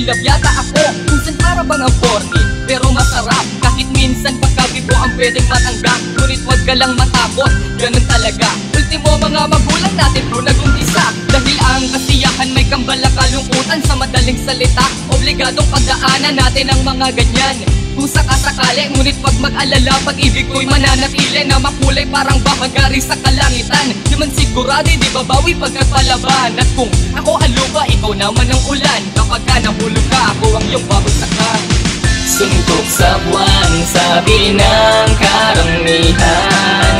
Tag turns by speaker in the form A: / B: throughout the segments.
A: love yata ako. Minsan para bang ang corny, pero masarap. Kahit minsan pagkabibo ang pwedeng matanggap, ngunit wag ka lang matakot, ganun talaga. Ultimo mga magulang natin bro nag-umpisa. Dahil ang kasiyahan may kambal na kalungkutan. Sa madaling salita, obligadong pagdaanan natin ang mga ganyan. Kung sakasakali, ngunit wag mag-alala, pag-ibig ko'y mananatili na makulay parang bahagari sa kalangitan. Di man sigurado, di babawi pagkapalaban. At kung ako ang lupa, ikaw naman ang ulan. Kapag ka nahulog ka, ako ang iyong babagsakan.
B: Suntok sa buwan, sabi ng karamihan,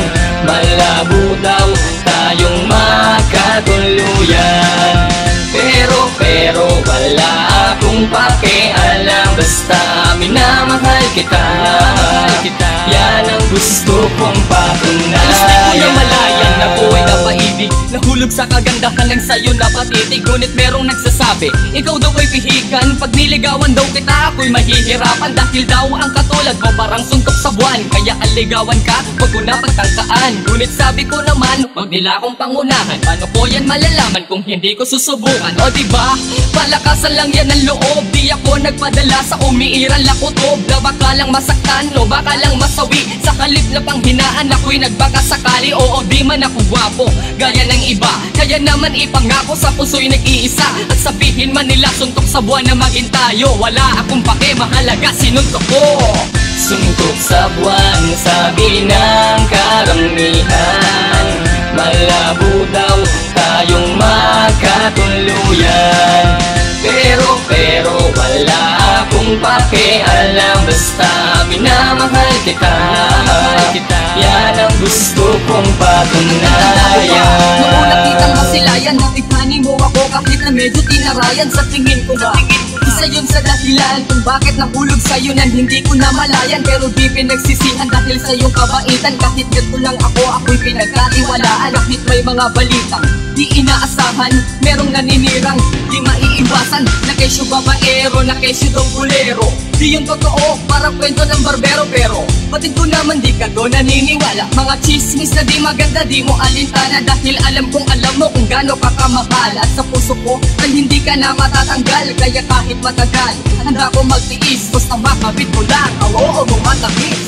B: malabo daw tayong makatuluyan. Pero wala akong pakialam, basta minamahal kita. Yan ang gusto kong patunayan.
A: Alas di ko na malayan na buhay na paibig, nahulog sa kagandahan ng sayo na patitig. Ngunit merong nagsasabi, ikaw daw ay pihikan. Pag niligawan daw kita, ako'y mahihirapan. Dahil daw ang katulad mo parang suntok sa buwan. Kaya aligawan ka, wag ko na pagtangkaan. Ngunit sabi ko naman, wag nila akong pangunahan. Paano ko yan malalaman kung hindi ko susubukan? O diba, palakasan lang yan ang loob. Di ako nagpadala sa umiiral na kutob, na baka lang masaktan o baka lang masawi. Sa kalip na panghinaan, ako'y nagbaka sakali. Oo, di man ako gwapo, gaya ng iba, kaya naman ipangako sa puso'y nag-iisa. At sabihin man nila suntok sa buwan na maging tayo, wala akong pake, mahalaga sinuntok ko.
B: Suntok sa buwan, sabi ng karamihan, malabo daw tayong magkatuluyan. Pero wala akong pakialam, basta minamahal kita. Yan ang gusto kong patunayan.
A: Noong nakitang masilayan, natikmani mo ako kahit na medyo tinarayan. Sa tingin ko ba, isa yun sa dahilan kung bakit nahulog sa'yo nan hindi ko na malayan. Pero di pinagsisihan dahil sa iyong kabaitan. Kahit ganito lang ako'y pinagkatiwalaan. Kahit may mga balitang di inaasahan, merong naninirang di maiiwasan, na kesyo babaero, na kesyo daw bulero. Di yung totoo, parang kwento ng barbero. Pero batid ko naman di ka doon naniniwala. Mga chismis na di maganda, di mo alintana. Dahil alam kong alam mo kung gaano ka kamahal. At sa puso ko ay hindi ka na matatanggal. Kaya kahit matagal, handa ko magtiis, basta makabit ko lang ang oo mo matamis.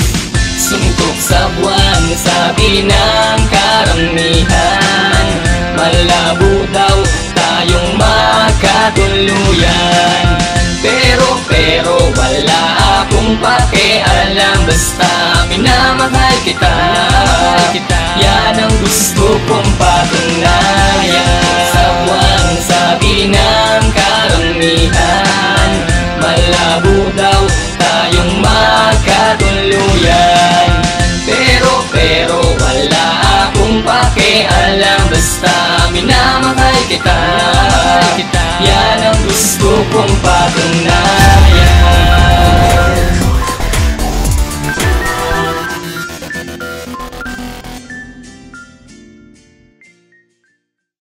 B: Suntok sa buwan, sabi ng karamihan, malabo daw tayong makatuluyan. Pero wala akong pakialam, basta minamahal kita. Yan ang gusto kong patunayan. Sa buwan, sabi ng karamihan, malabo daw tayong magkatuluyan. Pero wala akong pakialam, basta minamahal kita. Yan ang gusto kong patunayan.